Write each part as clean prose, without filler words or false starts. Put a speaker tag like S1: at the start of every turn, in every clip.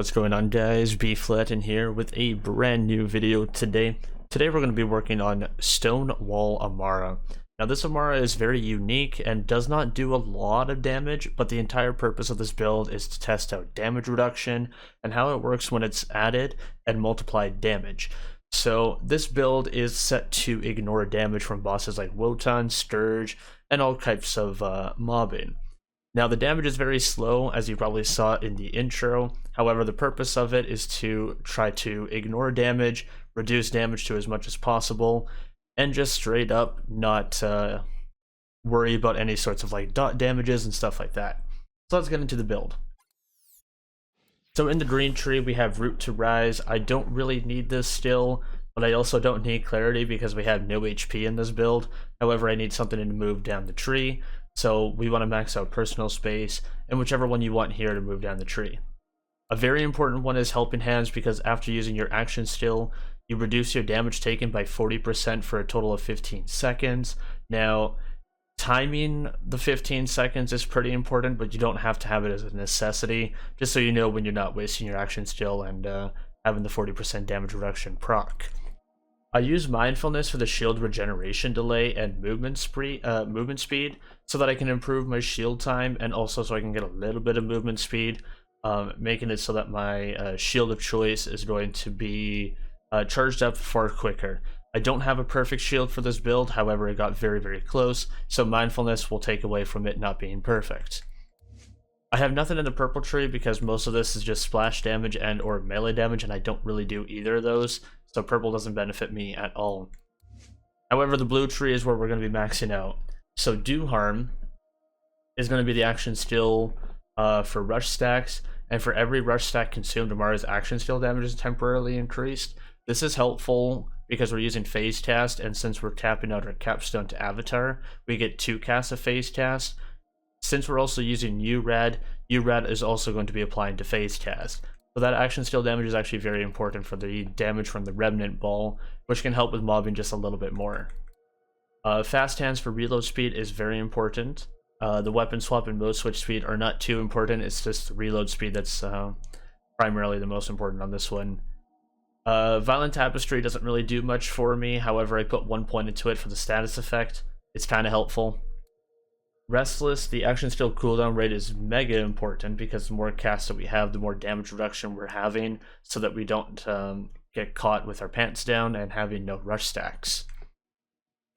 S1: What's going on, guys? Bflattened here with a brand new video today. Today we're going to be working on StoneWall Amara. Now this Amara is very unique and does not do a lot of damage, but the entire purpose of this build is to test out damage reduction and how it works when it's added and multiplied damage. So this build is set to ignore damage from bosses like Wotan, Sturge, and all types of mobbing. Now the damage is very slow, as you probably saw in the intro. However, the purpose of it is to try to ignore damage, reduce damage to as much as possible, and just straight up not worry about any sorts of like dot damages and stuff like that. So let's get into the build. So in the green tree we have Root to Rise. I don't really need this still, but I also don't need Clarity because we have no HP in this build. However, I need something to move down the tree. So we want to max out Personal Space, and whichever one you want here to move down the tree. A very important one is Helping Hands, because after using your action skill, you reduce your damage taken by 40% for a total of 15 seconds. Now, timing the 15 seconds is pretty important, but you don't have to have it as a necessity, just so you know when you're not wasting your action skill and having the 40% damage reduction proc. I use Mindfulness for the shield regeneration delay and movement speed so that I can improve my shield time, and also so I can get a little bit of movement speed, making it so that my shield of choice is going to be charged up far quicker. I don't have a perfect shield for this build, however it got very, very close, so Mindfulness will take away from it not being perfect. I have nothing in the purple tree because most of this is just splash damage and or melee damage, and I don't really do either of those, so purple doesn't benefit me at all. However, the blue tree is where we're going to be maxing out. So Do Harm is going to be the action skill for rush stacks, and for every rush stack consumed, Amara's action skill damage is temporarily increased. This is helpful because we're using phase cast, and since we're tapping out our capstone to Avatar, we get 2 casts of phase cast. Since we're also using URAD is also going to be applying to phase cast. So that action skill damage is actually very important for the damage from the Remnant Ball, which can help with mobbing just a little bit more. Fast Hands for reload speed is very important. The weapon swap and mode switch speed are not too important, it's just the reload speed that's primarily the most important on this one. Violent Tapestry doesn't really do much for me, however I put 1 point into it for the status effect. It's kind of helpful. Restless, the action skill cooldown rate is mega important because the more casts that we have, the more damage reduction we're having, so that we don't get caught with our pants down and having no rush stacks.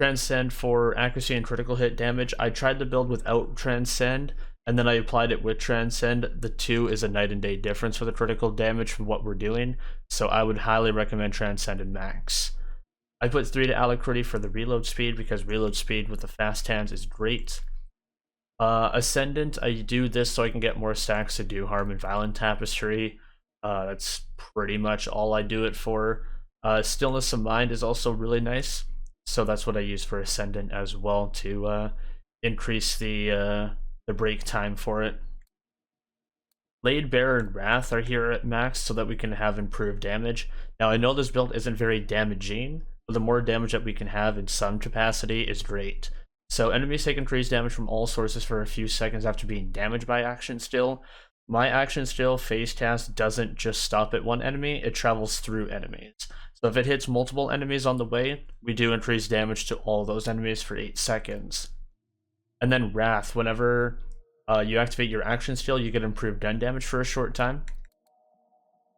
S1: Transcend for accuracy and critical hit damage. I tried the build without Transcend, and then I applied it with Transcend. The two is a night and day difference for the critical damage from what we're doing, so I would highly recommend Transcend and Max. I put 3 to Alacrity for the reload speed because reload speed with the fast hands is great. Ascendant, I do this so I can get more stacks to Do Harm and Violent Tapestry. That's pretty much all I do it for. Stillness of Mind is also really nice, so that's what I use for Ascendant as well to increase the break time for it. Laid Bare and Wrath are here at max so that we can have improved damage. Now I know this build isn't very damaging, but the more damage that we can have in some capacity is great. So enemies take increased damage from all sources for a few seconds after being damaged by action skill. My action skill, Phase Cast, doesn't just stop at one enemy, it travels through enemies. So if it hits multiple enemies on the way, we do increase damage to all those enemies for 8 seconds. And then Wrath, whenever you activate your action skill, you get improved gun damage for a short time.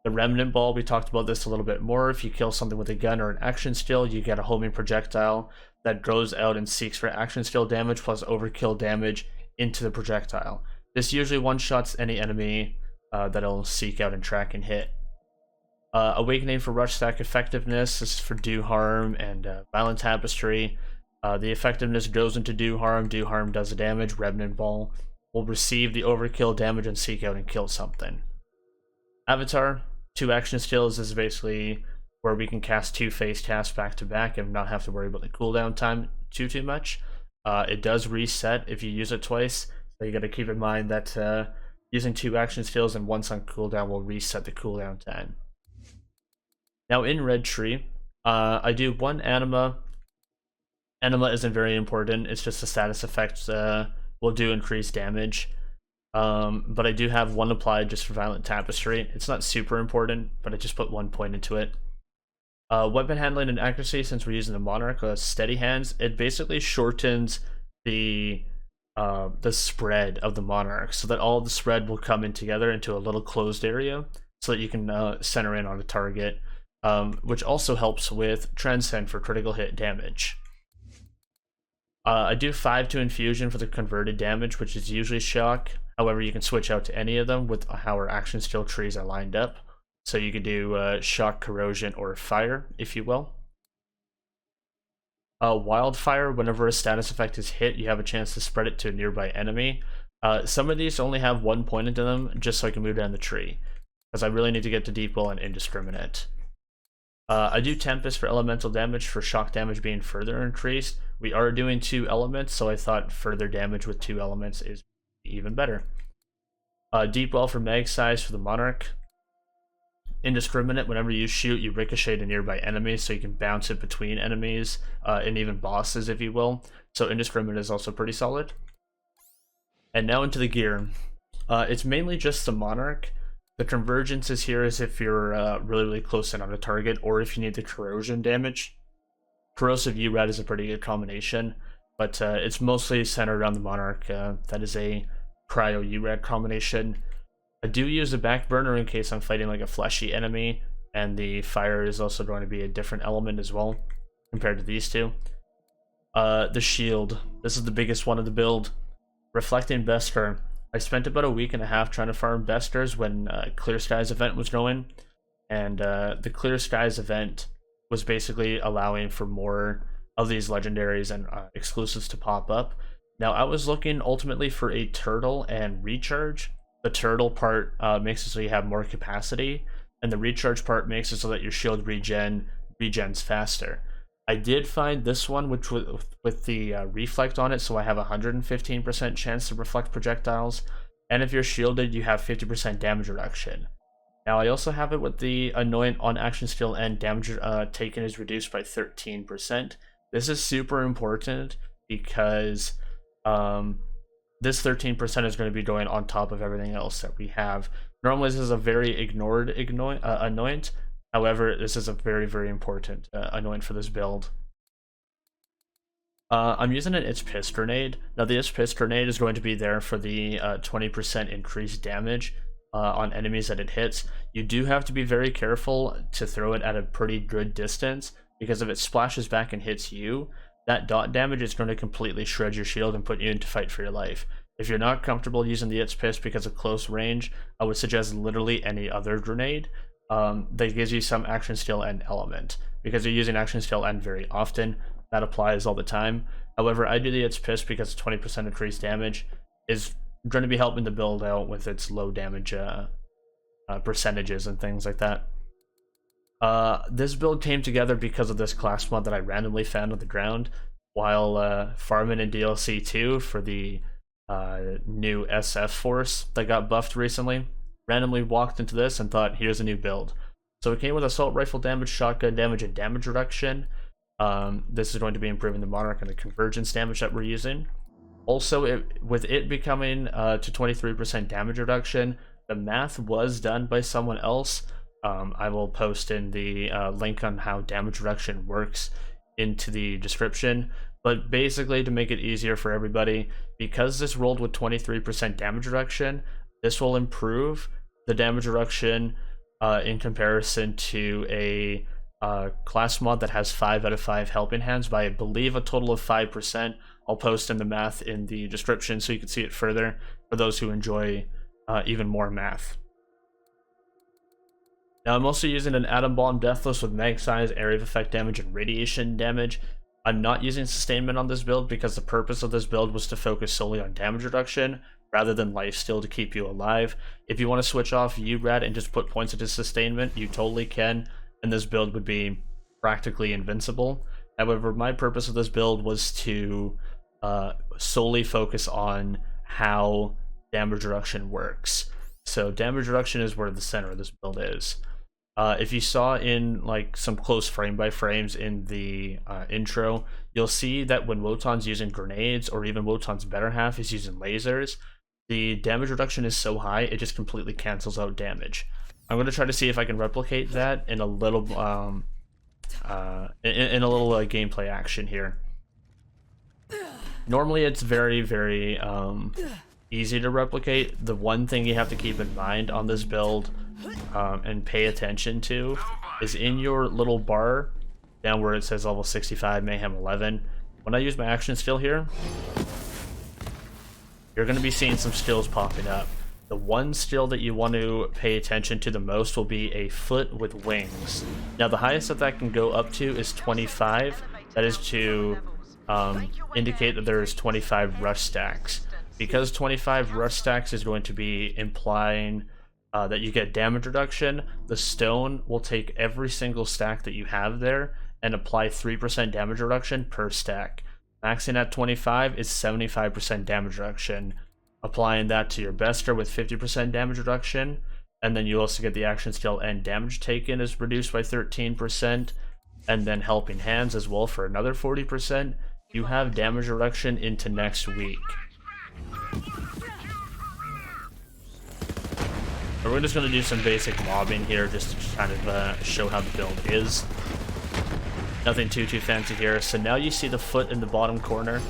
S1: The Remnant Ball, we talked about this a little bit more. If you kill something with a gun or an action skill, you get a homing projectile that goes out and seeks for action skill damage plus overkill damage into the projectile. This usually one-shots any enemy that it'll seek out and track and hit. Awakening for rush stack effectiveness. This is for Do Harm and Violent Tapestry. The effectiveness goes into Do Harm does the damage. Remnant Ball will receive the overkill damage and seek out and kill something. Avatar, 2 action skills. This is basically where we can cast 2 phase casts back to back and not have to worry about the cooldown time too much. It does reset if you use it twice, so you got to keep in mind that using 2 action skills and once on cooldown will reset the cooldown time. Now in Red Tree, I do 1 Anima. Anima isn't very important, it's just a status effect will do increased damage. But I do have one applied just for Violent Tapestry. It's not super important, but I just put 1 point into it. Weapon handling and accuracy, since we're using the Monarch, steady hands, it basically shortens the spread of the Monarch so that all the spread will come in together into a little closed area so that you can center in on a target, which also helps with Transcend for critical hit damage. I do 5 to Infusion for the converted damage, which is usually Shock. However, you can switch out to any of them with how our action skill trees are lined up. So you could do Shock, Corrosion, or Fire, if you will. Wildfire, whenever a status effect is hit, you have a chance to spread it to a nearby enemy. Some of these only have 1 point into them, just so I can move down the tree, because I really need to get to Deep Well and Indiscriminate. I do Tempest for elemental damage, for shock damage being further increased. We are doing 2 elements, so I thought further damage with 2 elements is even better. Deep Well for mag size for the Monarch. Indiscriminate, whenever you shoot, you ricochet to nearby enemies, so you can bounce it between enemies and even bosses, if you will. So Indiscriminate is also pretty solid. And now into the gear. It's mainly just the Monarch. The Convergence is here as if you're really, really close in on a target, or if you need the corrosion damage. Corrosive URAD is a pretty good combination, but it's mostly centered around the Monarch. That is a cryo URAD combination. I do use a back burner in case I'm fighting like a fleshy enemy, and the fire is also going to be a different element as well compared to these two. The shield. This is the biggest one of the build. Reflecting Bester. I spent about a week and a half trying to farm Besters when Clear Skies event was going, and the Clear Skies event was basically allowing for more of these legendaries and exclusives to pop up. Now I was looking ultimately for a turtle and recharge. The turtle part makes it so you have more capacity, and the recharge part makes it so that your shield regens faster. I did find this one, which with the reflect on it, so I have a 115% chance to reflect projectiles, and if you're shielded, you have 50% damage reduction. Now I also have it with the Anoint on action skill, and damage taken is reduced by 13%. This is super important because this 13% is going to be going on top of everything else that we have. Normally this is a very ignored Anoint. However, this is a very, very important Anoint for this build. I'm using an It's Piss Grenade. Now the It's Piss Grenade is going to be there for the 20% increased damage on enemies that it hits. You do have to be very careful to throw it at a pretty good distance, because if it splashes back and hits you, that dot damage is going to completely shred your shield and put you into fight for your life. If you're not comfortable using the It's Piss because of close range, I would suggest literally any other grenade that gives you some action skill and element, because you're using action skill and very often. That applies all the time. However, I do the It's Piss because 20% increased damage is going to be helping the build out with its low damage percentages and things like that. This build came together because of this class mod that I randomly found on the ground while farming in DLC 2 for the new SF force that got buffed recently. Randomly walked into this and thought, here's a new build. So it came with assault rifle damage, shotgun damage, and damage reduction. This is going to be improving the Monarch and the convergence damage that we're using. Also, with it becoming to 23% damage reduction, the math was done by someone else. I will post in the link on how damage reduction works into the description. But basically, to make it easier for everybody, because this rolled with 23% damage reduction, this will improve the damage reduction in comparison to a class mod that has 5 out of 5 helping hands by, I believe, a total of 5%. I'll post in the math in the description so you can see it further for those who enjoy even more math. Now I'm also using an Atom Bomb Deathless with mag size, area of effect damage, and radiation damage. I'm not using sustainment on this build because the purpose of this build was to focus solely on damage reduction rather than lifesteal to keep you alive. If you want to switch off URAD and just put points into sustainment, you totally can, and this build would be practically invincible. However, my purpose of this build was to solely focus on how damage reduction works. So damage reduction is where the center of this build is. If you saw in like some close frame by frames in the intro, you'll see that when Wotan's using grenades, or even Wotan's better half is using lasers, the damage reduction is so high, it just completely cancels out damage. I'm going to try to see if I can replicate that in a little gameplay action here. Normally it's very easy to replicate. The one thing you have to keep in mind on this build and pay attention to is in your little bar down where it says level 65 mayhem 11. When I use my action skill here, you're going to be seeing some skills popping up. The one skill that you want to pay attention to the most will be a foot with wings. Now the highest that can go up to is 25. That is to indicate that there is 25 rush stacks. Because 25 rush stacks is going to be implying that you get damage reduction, the stone will take every single stack that you have there and apply 3% damage reduction per stack. Maxing at 25 is 75% damage reduction. Applying that to your bester with 50% damage reduction, and then you also get the action skill and damage taken is reduced by 13%, and then helping hands as well for another 40%. You have damage reduction into next week. We're just going to do some basic mobbing here just to kind of show how the build is. Nothing too fancy here. So now you see the foot in the bottom corner.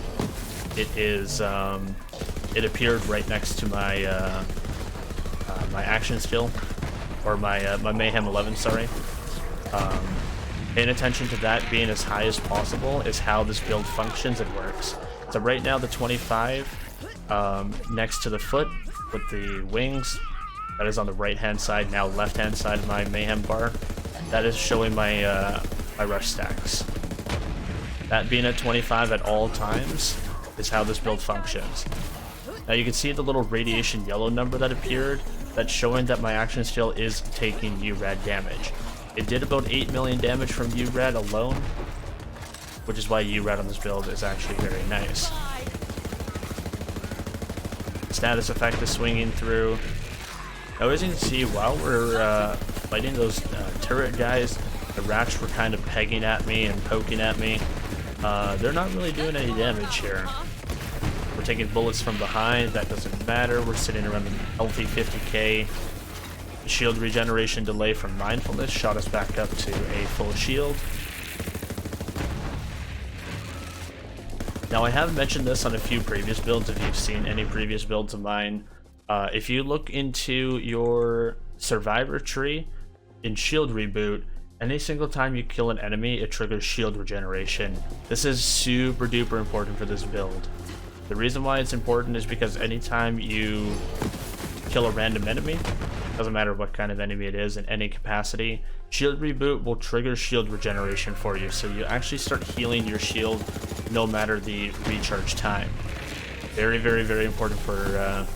S1: It is it appeared right next to my my action skill, or my mayhem 11, sorry. Paying attention to that being as high as possible is how this build functions and works. So right now the 25 next to the foot with the wings, that is on the right hand side, now left hand side of my mayhem bar. That is showing my my rush stacks. That being at 25 at all times is how this build functions. Now you can see the little radiation yellow number that appeared. That's showing that my action skill is taking URAD damage. It did about 8 million damage from URAD alone, which is why URAD on this build is actually very nice. Status effect is swinging through. Now as you can see, while we're fighting those turret guys, the rats were kind of pegging at me and poking at me. They're not really doing any damage here. We're taking bullets from behind, that doesn't matter. We're sitting around the healthy 50k. The shield regeneration delay from mindfulness shot us back up to a full shield. Now I have mentioned this on a few previous builds if you've seen any previous builds of mine. If you look into your survivor tree in shield reboot, any single time you kill an enemy, it triggers shield regeneration. This is super duper important for this build. The reason why it's important is because anytime you kill a random enemy, doesn't matter what kind of enemy it is in any capacity, shield reboot will trigger shield regeneration for you, so you actually start healing your shield no matter the recharge time. Very important for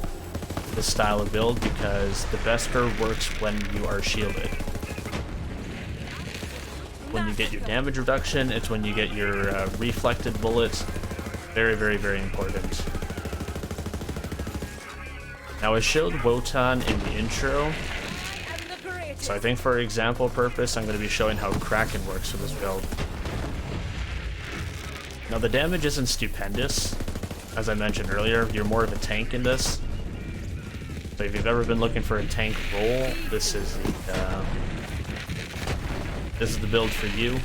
S1: this style of build, because the bester works when you are shielded. When you get your damage reduction, it's when you get your reflected bullets. Very important. Now I showed Wotan in the intro, so I think for example purpose I'm going to be showing how Kraken works with this build. Now the damage isn't stupendous, as I mentioned earlier. You're more of a tank in this. So if you've ever been looking for a tank role, this is the build for you.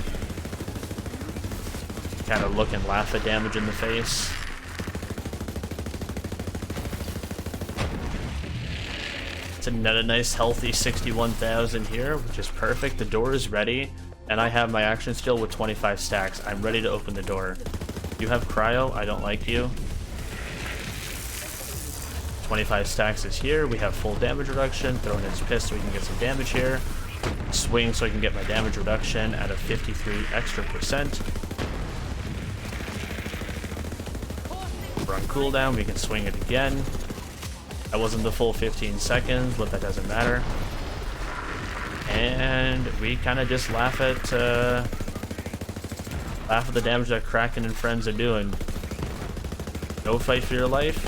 S1: Kind of look and laugh at damage in the face. It's a nice healthy 61,000 here, which is perfect. The door is ready, and I have my action skill with 25 stacks. I'm ready to open the door. You have cryo, I don't like you. 25 stacks is here. We have full damage reduction. Throwing his piss so we can get some damage here. Swing so I can get my damage reduction at a 53 extra %. We're on cooldown, we can swing it again. That wasn't the full 15 seconds, but that doesn't matter. And we kind of just laugh at the damage that Kraken and friends are doing. No fight for your life.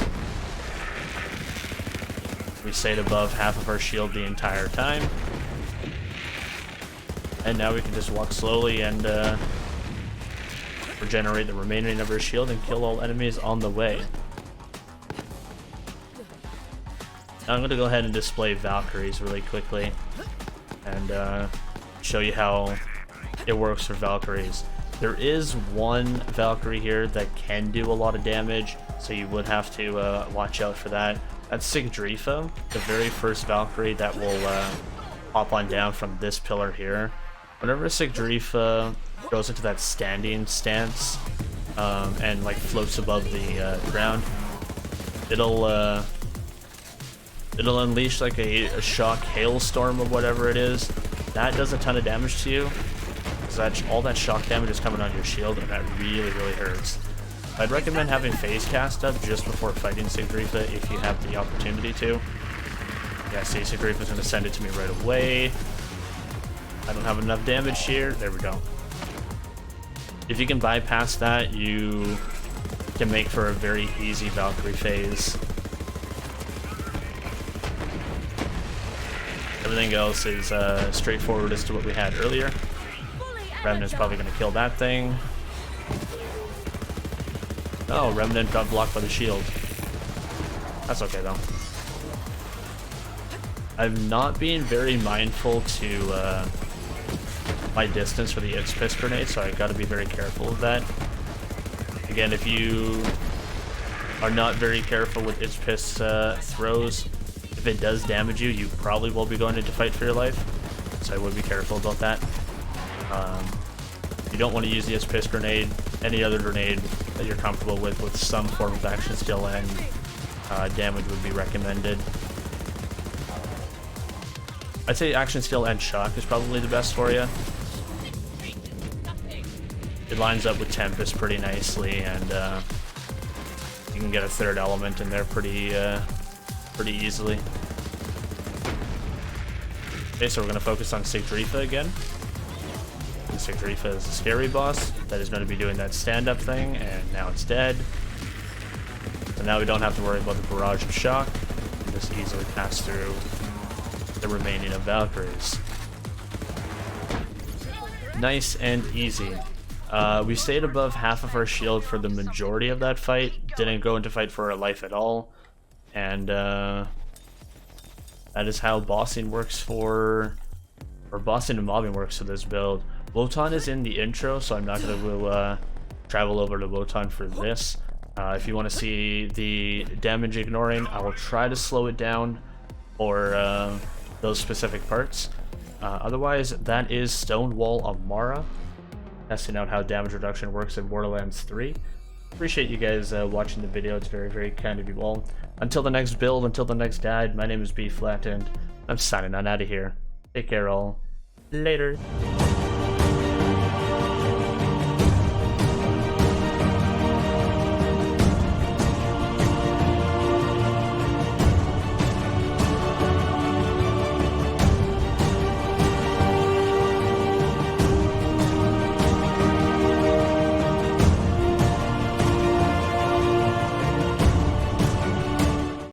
S1: We stayed above half of our shield the entire time. And now we can just walk slowly and regenerate the remaining of our shield and kill all enemies on the way. Now I'm gonna go ahead and display Valkyries really quickly and show you how it works for Valkyries. There is one Valkyrie here that can do a lot of damage, so you would have to watch out for that. That's Sigdrifa, the very first Valkyrie that will hop on down from this pillar here. Whenever Sigdrifa goes into that standing stance and like floats above the ground, it'll unleash like a shock hailstorm or whatever it is. That does a ton of damage to you, because all that shock damage is coming on your shield, and that really hurts. I'd recommend having phase cast up just before fighting Sigdrifa if you have the opportunity to. Yeah, see, Sigdrifa's gonna send it to me right away. I don't have enough damage here. There we go. If you can bypass that, you can make for a very easy Valkyrie phase. Everything else is straightforward as to what we had earlier. Remnant's probably going to kill that thing. Oh, Remnant got blocked by the shield. That's okay though. I'm not being very mindful to my distance for the It's-Piss grenade, so I gotta be very careful of that. Again, if you are not very careful with It's-Piss throws, if it does damage you, you probably will be going into fight for your life, so I would be careful about that. You don't want to use the It's-Piss grenade, any other grenade that you're comfortable with some form of action skill and damage would be recommended. I'd say action skill and shock is probably the best for you. It lines up with Tempest pretty nicely, and you can get a third element in there pretty easily. Okay, so we're going to focus on Sigdrifa again. Sigdrifa is a scary boss that is going to be doing that stand-up thing, and now it's dead. So now we don't have to worry about the barrage of shock. We can just easily pass through the remaining of Valkyries. Nice and easy. We stayed above half of our shield for the majority of that fight, didn't go into fight for our life at all, and that is how bossing works for, or bossing and mobbing works for this build. Wotan is in the intro, so I'm not going to travel over to Wotan for this. If you want to see the damage ignoring, I will try to slow it down for those specific parts. Otherwise, that is StoneWall Amara, testing out how damage reduction works in Borderlands 3. Appreciate you guys watching the video. It's very kind of you all. Until the next build, until the next guide, my name is Bflattened. I'm signing on out of here. Take care all. Later.